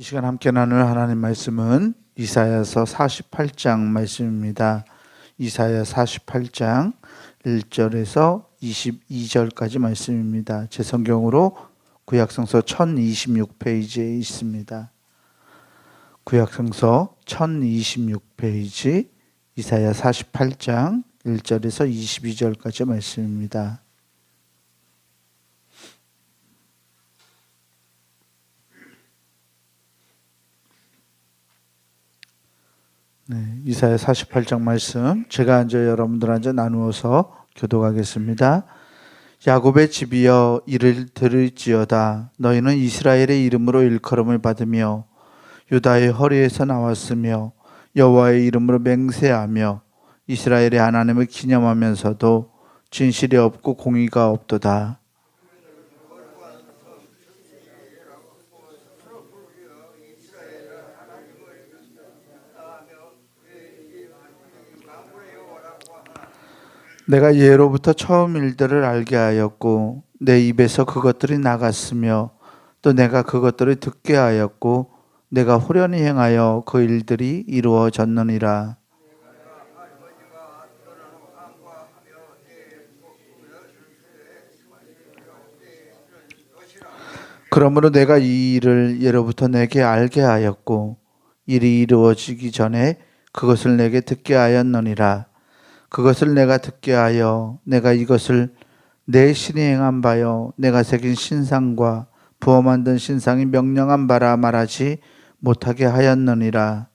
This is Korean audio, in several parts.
이 시간 함께 나눌 하나님 말씀은 이사야서 48장 말씀입니다. 이사야 48장 1절에서 22절까지 말씀입니다. 제 성경으로 구약성서 1026페이지에 있습니다. 구약성서 1026페이지 이사야 48장 1절에서 22절까지 말씀입니다. 이사야 48장 말씀 제가 앉아 여러분들 앉아 나누어서 교독하겠습니다. 야곱의 집이여 이를 들을지어다. 너희는 이스라엘의 이름으로 일컬음을 받으며 유다의 허리에서 나왔으며 여호와의 이름으로 맹세하며 이스라엘의 하나님을 기념하면서도 진실이 없고 공의가 없도다. 내가 예로부터 처음 일들을 알게 하였고 내 입에서 그것들이 나갔으며 또 내가 그것들을 듣게 하였고 내가 호련히 행하여 그 일들이 이루어졌느니라. 그러므로 내가 이 일을 예로부터 내게 알게 하였고 일이 이루어지기 전에 그것을 내게 듣게 하였느니라. 그것을 내가 듣게 하여 내가 이것을 내 신이 행한 바요 내가 새긴 신상과 부어 만든 신상이 명령한 바라 말하지 못하게 하였느니라.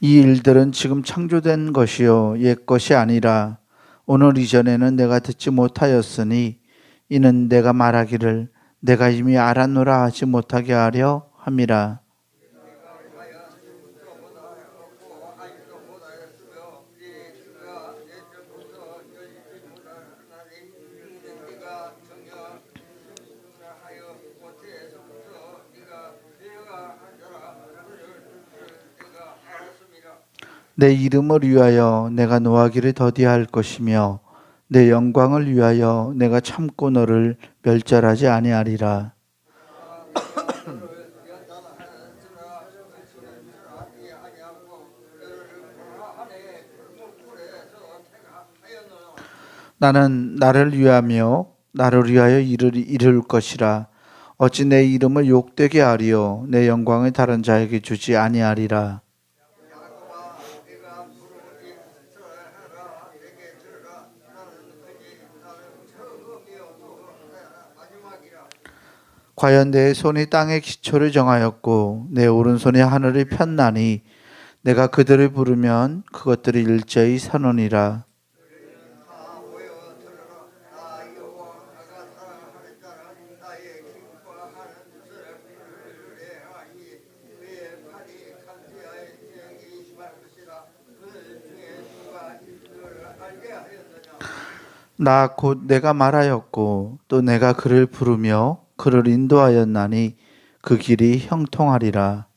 이 일들은 지금 창조된 것이요 옛 것이 아니라 오늘 이전에는 내가 듣지 못하였으니 이는 내가 말하기를 내가 이미 알았노라 하지 못하게 하려 함이라. 내 이름을 위하여 내가 노하기를 더디할 것이며 내 영광을 위하여 내가 참고 너를 멸절하지 아니하리라. 나는 나를 위하며 나를 위하여 이룰 것이라. 어찌 내 이름을 욕되게 하리요 내 영광을 다른 자에게 주지 아니하리라. 과연 내 손이 땅의 기초를 정하였고 내 오른손이 하늘을 폈나니 내가 그들을 부르면 그것들이 일제히 서느니라. 나 곧 내가 말하였고 또 내가 그를 부르며 그를 인도하였나니 그 길이 형통하리라.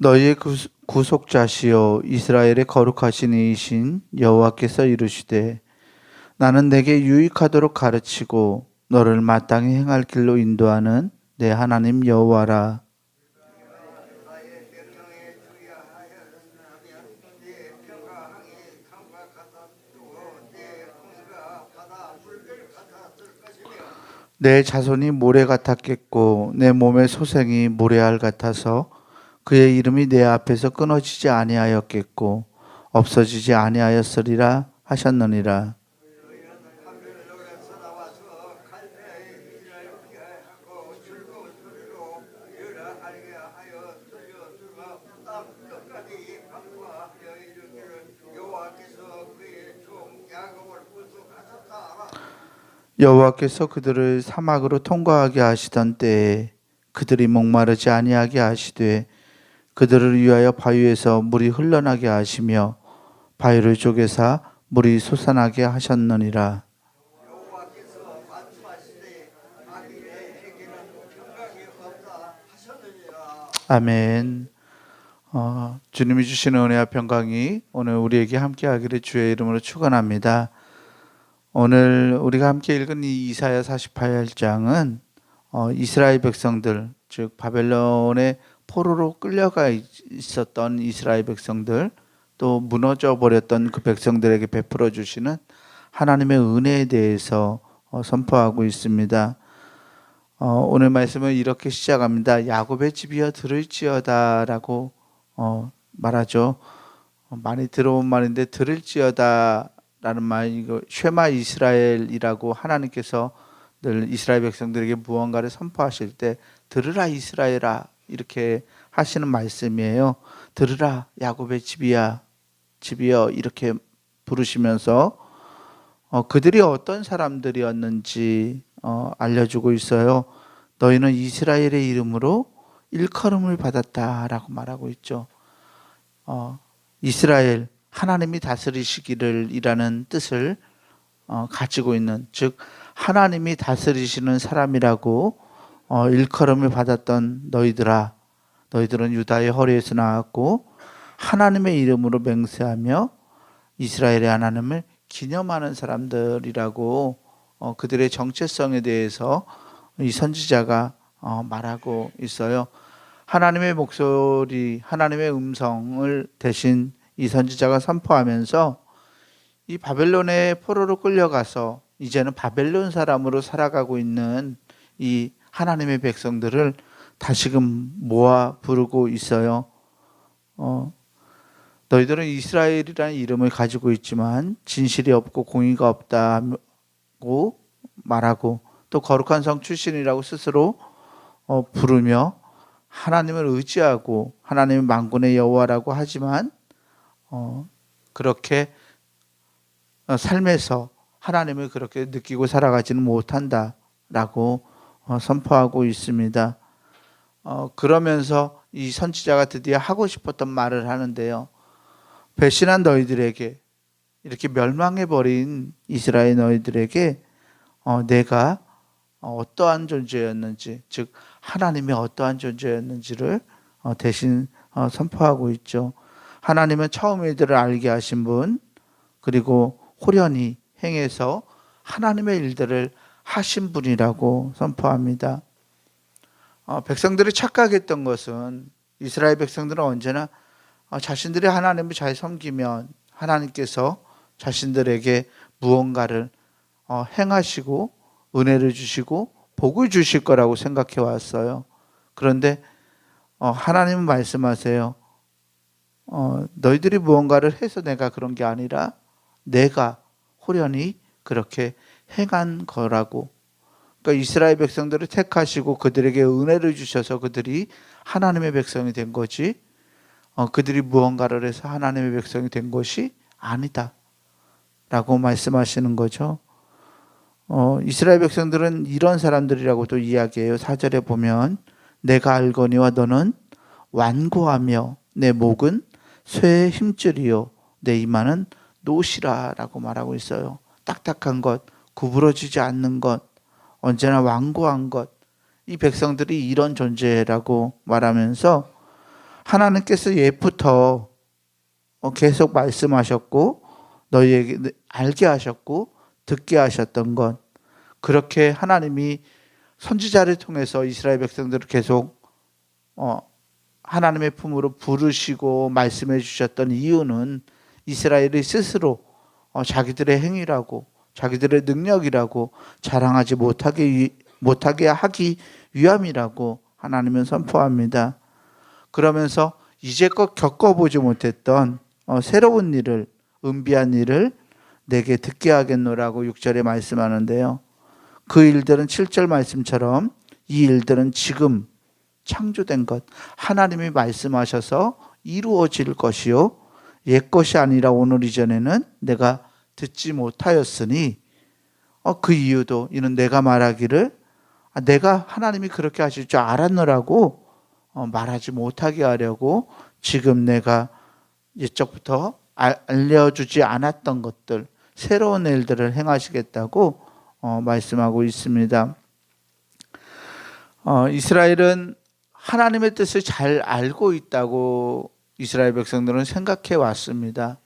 너희의 구속자시요 이스라엘의 거룩하신 이이신 여호와께서 이르시되 나는 내게 유익하도록 가르치고 너를 마땅히 행할 길로 인도하는 내 하나님 여호와라. 내 자손이 모래 같았겠고 내 몸의 소생이 모래알 같아서 그의 이름이 내 앞에서 끊어지지 아니하였겠고 없어지지 아니하였으리라 하셨느니라. 여호와께서 그들을 사막으로 통과하게 하시던 때에 그들이 목마르지 아니하게 하시되 그들을 위하여 바위에서 물이 흘러나게 하시며 바위를 쪼개사 물이 솟아나게 하셨느니라. 여호와께서 말씀하시되 악인의 에게는 평강이 없다 하셨느니라. 아멘. 주님이 주시는 은혜와 평강이 오늘 우리에게 함께하기를 주의 이름으로 축원합니다. 오늘 우리가 함께 읽은 이 이사야 48장은 이스라엘 백성들, 즉 바벨론의 포로로 끌려가 있었던 이스라엘 백성들, 또 무너져 버렸던 그 백성들에게 베풀어 주시는 하나님의 은혜에 대해서 선포하고 있습니다. 오늘 말씀은 이렇게 시작합니다. 야곱의 집이여 들을지어다라고 말하죠. 많이 들어온 말인데 들을지어다 라는 말, 이거 쉐마 이스라엘이라고 하나님께서 늘 이스라엘 백성들에게 무언가를 선포하실 때 들으라 이스라엘아 이렇게 하시는 말씀이에요. 들으라 야곱의 집이여 이렇게 부르시면서 그들이 어떤 사람들이었는지 알려주고 있어요. 너희는 이스라엘의 이름으로 일컬음을 받았다라고 말하고 있죠. 이스라엘 하나님이 다스리시기를 이라는 뜻을 가지고 있는, 즉 하나님이 다스리시는 사람이라고 일컬음을 받았던 너희들은 유다의 허리에서 나왔고 하나님의 이름으로 맹세하며 이스라엘의 하나님을 기념하는 사람들이라고 그들의 정체성에 대해서 이 선지자가 말하고 있어요. 하나님의 목소리, 하나님의 음성을 대신 이 선지자가 선포하면서 이 바벨론의 포로로 끌려가서 이제는 바벨론 사람으로 살아가고 있는 이 하나님의 백성들을 다시금 모아 부르고 있어요. 너희들은 이스라엘이라는 이름을 가지고 있지만 진실이 없고 공의가 없다고 말하고 또 거룩한 성 출신이라고 스스로 부르며 하나님을 의지하고 하나님의 만군의 여호와라고 하지만 그렇게 삶에서 하나님을 그렇게 느끼고 살아가지는 못한다라고 선포하고 있습니다. 그러면서 이 선지자가 드디어 하고 싶었던 말을 하는데요. 배신한 너희들에게, 이렇게 멸망해버린 이스라엘 너희들에게 내가 어떠한 존재였는지, 즉 하나님이 어떠한 존재였는지를 대신 선포하고 있죠. 하나님은 처음 일들을 알게 하신 분, 그리고 호련히 행해서 하나님의 일들을 하신 분이라고 선포합니다. 백성들이 착각했던 것은 이스라엘 백성들은 언제나 자신들이 하나님을 잘 섬기면 하나님께서 자신들에게 무언가를 행하시고 은혜를 주시고 복을 주실 거라고 생각해 왔어요. 그런데 하나님은 말씀하세요. 너희들이 무언가를 해서 내가 그런 게 아니라 내가 호련히 그렇게 행한 거라고. 그러니까 이스라엘 백성들을 택하시고 그들에게 은혜를 주셔서 그들이 하나님의 백성이 된 거지, 그들이 무언가를 해서 하나님의 백성이 된 것이 아니다 라고 말씀하시는 거죠. 이스라엘 백성들은 이런 사람들이라고도 이야기해요. 4절에 보면 내가 알거니와 너는 완고하며 내 목은 쇠의 힘줄이요 내 이마는 노시라 라고 말하고 있어요. 딱딱한 것, 구부러지지 않는 것, 언제나 완고한 것, 이 백성들이 이런 존재라고 말하면서 하나님께서 옛부터 계속 말씀하셨고 너희에게 알게 하셨고 듣게 하셨던 것, 그렇게 하나님이 선지자를 통해서 이스라엘 백성들을 계속 하나님의 품으로 부르시고 말씀해 주셨던 이유는 이스라엘이 스스로 자기들의 행위라고 자기들의 능력이라고 자랑하지 못하게 하기 위함이라고 하나님은 선포합니다. 그러면서 이제껏 겪어보지 못했던 새로운 일을, 은비한 일을 내게 듣게 하겠노라고 6절에 말씀하는데요. 그 일들은 7절 말씀처럼 이 일들은 지금 창조된 것, 하나님이 말씀하셔서 이루어질 것이요 옛 것이 아니라 오늘 이전에는 내가 듣지 못하였으니 그 이유도 이는 내가 말하기를 내가 하나님이 그렇게 하실 줄 알았노라고 말하지 못하게 하려고 지금 내가 옛적부터 알려주지 않았던 것들, 새로운 일들을 행하시겠다고 말씀하고 있습니다. 이스라엘은 하나님의 뜻을 잘 알고 있다고 이스라엘 백성들은 생각해 왔습니다.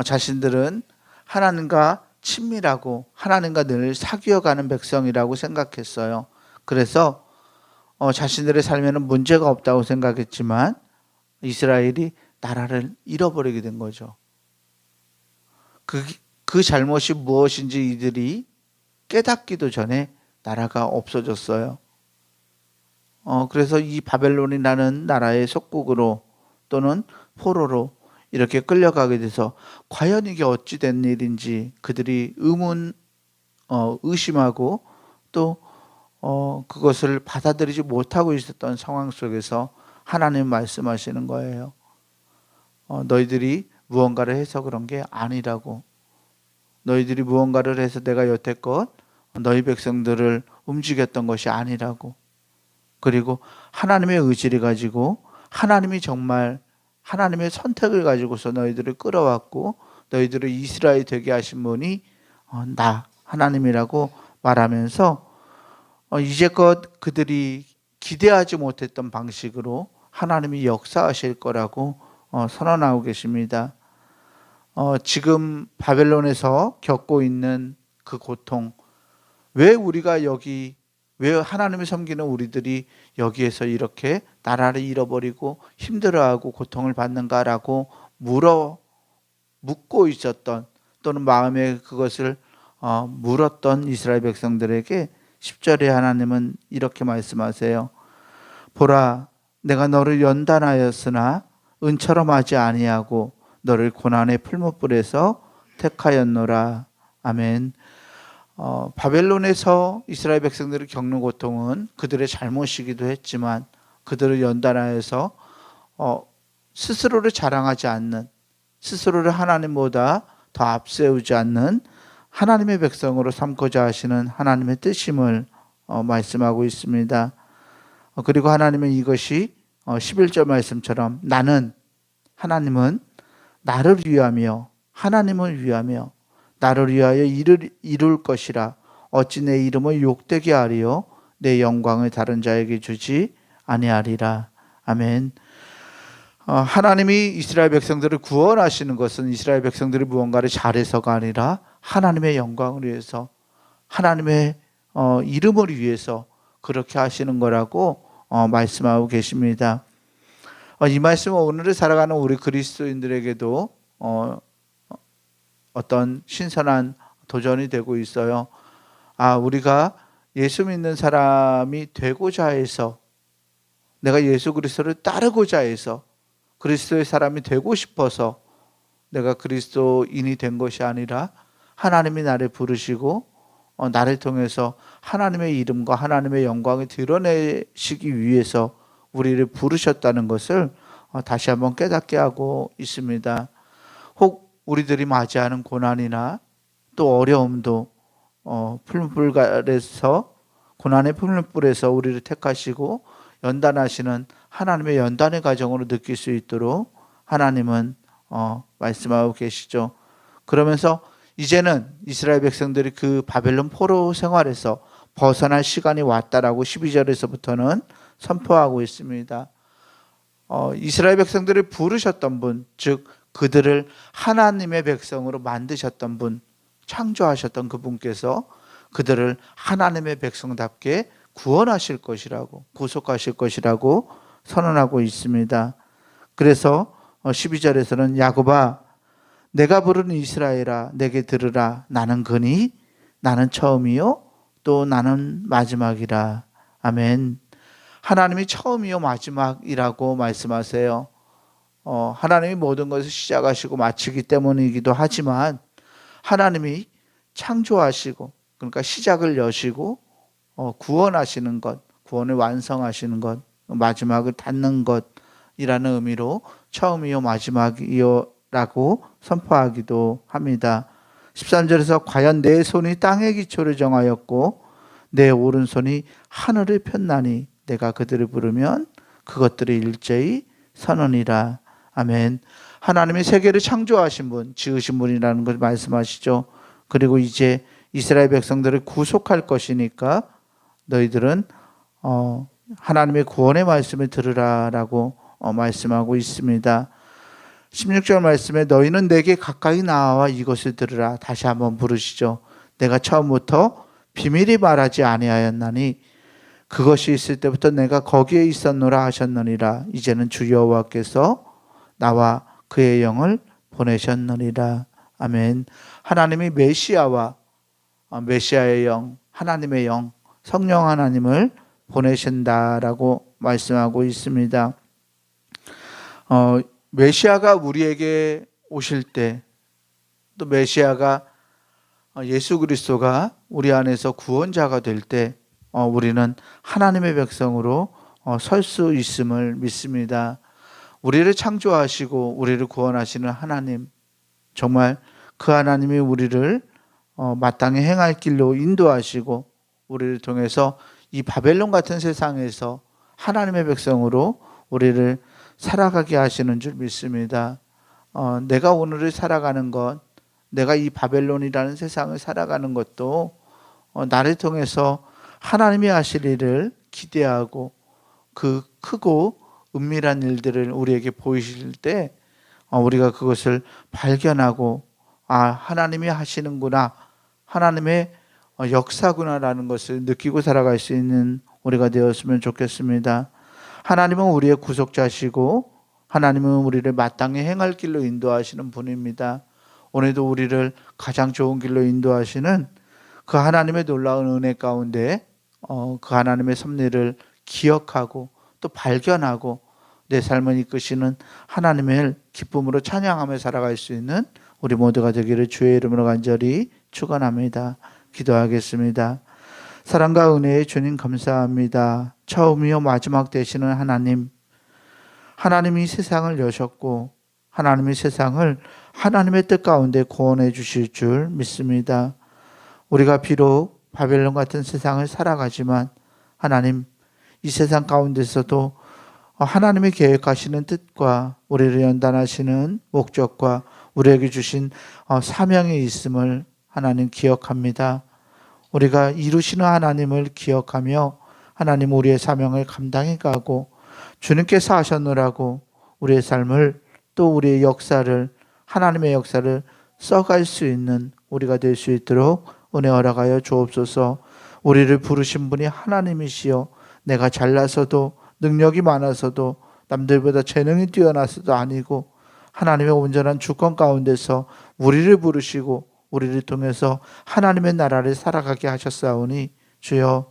자신들은 하나님과 친밀하고 하나님과 늘 사귀어가는 백성이라고 생각했어요. 그래서 자신들의 삶에는 문제가 없다고 생각했지만 이스라엘이 나라를 잃어버리게 된 거죠. 그 잘못이 무엇인지 이들이 깨닫기도 전에 나라가 없어졌어요. 그래서 이 바벨론이라는 나라의 속국으로 또는 포로로 이렇게 끌려가게 돼서 과연 이게 어찌 된 일인지 그들이 의심하고 또 그것을 받아들이지 못하고 있었던 상황 속에서 하나님 말씀하시는 거예요. 너희들이 무언가를 해서 그런 게 아니라고. 너희들이 무언가를 해서 내가 여태껏 너희 백성들을 움직였던 것이 아니라고. 그리고 하나님의 의지를 가지고 하나님이 정말 하나님의 선택을 가지고서 너희들을 끌어왔고 너희들을 이스라엘 되게 하신 분이 나 하나님이라고 말하면서 이제껏 그들이 기대하지 못했던 방식으로 하나님이 역사하실 거라고 선언하고 계십니다. 지금 바벨론에서 겪고 있는 그 고통, 왜 하나님을 섬기는 우리들이 여기에서 이렇게 나라를 잃어버리고 힘들어하고 고통을 받는가라고 묻고 있었던 또는 마음에 그것을 물었던 이스라엘 백성들에게 10절에 하나님은 이렇게 말씀하세요. 보라, 내가 너를 연단하였으나 은처럼 하지 아니하고 너를 고난의 풀무불에서 택하였노라. 아멘. 바벨론에서 이스라엘 백성들이 겪는 고통은 그들의 잘못이기도 했지만 그들을 연단하여서 스스로를 자랑하지 않는, 스스로를 하나님보다 더 앞세우지 않는 하나님의 백성으로 삼고자 하시는 하나님의 뜻임을 말씀하고 있습니다. 그리고 하나님은 이것이 11절 말씀처럼 하나님은 나를 위하며 하나님을 위하며 나를 위하여 이룰 것이라. 어찌 내 이름을 욕되게 하리요 내 영광을 다른 자에게 주지 아니하리라. 아멘. 하나님이 이스라엘 백성들을 구원하시는 것은 이스라엘 백성들이 무언가를 잘해서가 아니라 하나님의 영광을 위해서 하나님의 이름을 위해서 그렇게 하시는 거라고 말씀하고 계십니다. 이 말씀은 오늘을 살아가는 우리 그리스도인들에게도 어떤 신선한 도전이 되고 있어요. 우리가 예수 믿는 사람이 되고자 해서, 내가 예수 그리스도를 따르고자 해서, 그리스도의 사람이 되고 싶어서 내가 그리스도인이 된 것이 아니라 하나님이 나를 부르시고 나를 통해서 하나님의 이름과 하나님의 영광을 드러내시기 위해서 우리를 부르셨다는 것을 다시 한번 깨닫게 하고 있습니다. 혹 우리들이 맞이하는 고난이나 또 어려움도 풀무불에서, 고난의 풀무불에서 우리를 택하시고 연단하시는 하나님의 연단의 과정으로 느낄 수 있도록 하나님은 말씀하고 계시죠. 그러면서 이제는 이스라엘 백성들이 그 바벨론 포로 생활에서 벗어날 시간이 왔다라고 12절에서부터는 선포하고 있습니다. 이스라엘 백성들을 부르셨던 분, 즉 그들을 하나님의 백성으로 만드셨던 분, 창조하셨던 그분께서 그들을 하나님의 백성답게 구원하실 것이라고, 구속하실 것이라고 선언하고 있습니다. 그래서 12절에서는 야곱아, 내가 부르는 이스라엘아, 내게 들으라. 나는 그니 나는 처음이요 또 나는 마지막이라. 아멘. 하나님이 처음이요 마지막이라고 말씀하세요. 하나님이 모든 것을 시작하시고 마치기 때문이기도 하지만 하나님이 창조하시고, 그러니까 시작을 여시고 구원하시는 것, 구원을 완성하시는 것, 마지막을 닫는 것이라는 의미로 처음이요 마지막이요 라고 선포하기도 합니다. 13절에서 과연 내 손이 땅의 기초를 정하였고 내 오른손이 하늘을 폈나니 내가 그들을 부르면 그것들이 일제히 서느니라. 아멘. 하나님이 세계를 창조하신 분, 지으신 분이라는 걸 말씀하시죠. 그리고 이제 이스라엘 백성들을 구속할 것이니까 너희들은 하나님의 구원의 말씀을 들으라라고 말씀하고 있습니다. 16절 말씀에 너희는 내게 가까이 나와 이것을 들으라. 다시 한번 부르시죠. 내가 처음부터 비밀히 말하지 아니하였나니 그것이 있을 때부터 내가 거기에 있었노라 하셨느니라. 이제는 주 여호와께서 나와 그의 영을 보내셨느니라. 아멘. 하나님이 메시아와 메시아의 영, 하나님의 영, 성령 하나님을 보내신다라고 말씀하고 있습니다. 메시아가 우리에게 오실 때, 또 메시아가 예수 그리스도가 우리 안에서 구원자가 될 때 우리는 하나님의 백성으로 설 수 있음을 믿습니다. 우리를 창조하시고 우리를 구원하시는 하나님, 정말 그 하나님이 우리를 마땅히 행할 길로 인도하시고 우리를 통해서 이 바벨론 같은 세상에서 하나님의 백성으로 우리를 살아가게 하시는 줄 믿습니다. 내가 오늘을 살아가는 것, 내가 이 바벨론이라는 세상을 살아가는 것도 나를 통해서 하나님이 하실 일을 기대하고 그 크고 은밀한 일들을 우리에게 보이실 때 우리가 그것을 발견하고 하나님이 하시는구나, 하나님의 역사구나라는 것을 느끼고 살아갈 수 있는 우리가 되었으면 좋겠습니다. 하나님은 우리의 구속자시고 하나님은 우리를 마땅히 행할 길로 인도하시는 분입니다. 오늘도 우리를 가장 좋은 길로 인도하시는 그 하나님의 놀라운 은혜 가운데 그 하나님의 섭리를 기억하고 또 발견하고 내 삶을 이끄시는 하나님을 기쁨으로 찬양하며 살아갈 수 있는 우리 모두가 되기를 주의 이름으로 간절히 축원합니다. 기도하겠습니다. 사랑과 은혜의 주님 감사합니다. 처음이요 마지막 되시는 하나님, 하나님이 세상을 여셨고 하나님이 세상을 하나님의 뜻 가운데 구원해 주실 줄 믿습니다. 우리가 비록 바벨론 같은 세상을 살아가지만 하나님, 이 세상 가운데서도 하나님이 계획하시는 뜻과 우리를 연단하시는 목적과 우리에게 주신 사명이 있음을 하나님 기억합니다. 우리가 이루시는 하나님을 기억하며 하나님 우리의 사명을 감당해 가고 주님께서 하셨노라고 우리의 삶을 또 우리의 역사를 하나님의 역사를 써갈 수 있는 우리가 될 수 있도록 은혜 허락하여 주옵소서. 우리를 부르신 분이 하나님이시여 내가 잘나서도 능력이 많아서도 남들보다 재능이 뛰어나서도 아니고 하나님의 온전한 주권 가운데서 우리를 부르시고 우리를 통해서 하나님의 나라를 살아가게 하셨사오니 주여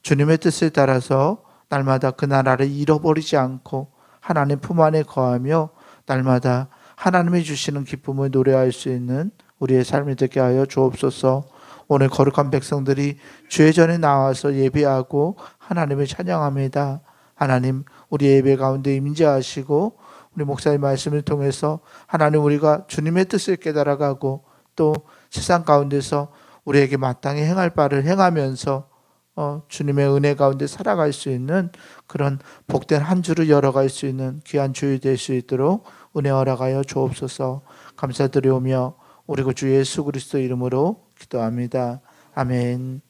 주님의 뜻을 따라서 날마다 그 나라를 잃어버리지 않고 하나님 품 안에 거하며 날마다 하나님이 주시는 기쁨을 노래할 수 있는 우리의 삶이 되게 하여 주옵소서. 오늘 거룩한 백성들이 주의 전에 나와서 예배하고 하나님을 찬양합니다. 하나님 우리 예배 가운데 임재하시고 우리 목사의 말씀을 통해서 하나님 우리가 주님의 뜻을 깨달아가고 또 세상 가운데서 우리에게 마땅히 행할 바를 행하면서 주님의 은혜 가운데 살아갈 수 있는 그런 복된 한 주를 열어갈 수 있는 귀한 주일 될 수 있도록 은혜 허락하여 주옵소서. 감사드리오며 우리 주 예수 그리스도 이름으로 기도합니다. 아멘.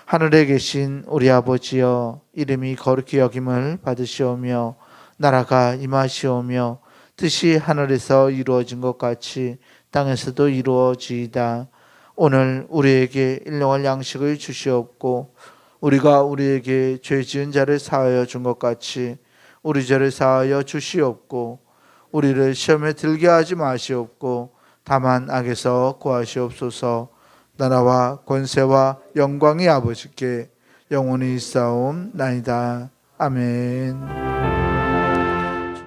하늘에 계신 우리 아버지여, 이름이 거룩히 여김을 받으시오며 나라가 임하시오며 뜻이 하늘에서 이루어진 것 같이 땅에서도 이루어지이다. 오늘 우리에게 일용할 양식을 주시옵고 우리가 우리에게 죄 지은 자를 사하여 준 것 같이 우리 죄를 사하여 주시옵고 우리를 시험에 들게 하지 마시옵고 다만 악에서 구하시옵소서. 나라와 권세와 영광이 아버지께 영원히 있사옵나이다. 아멘.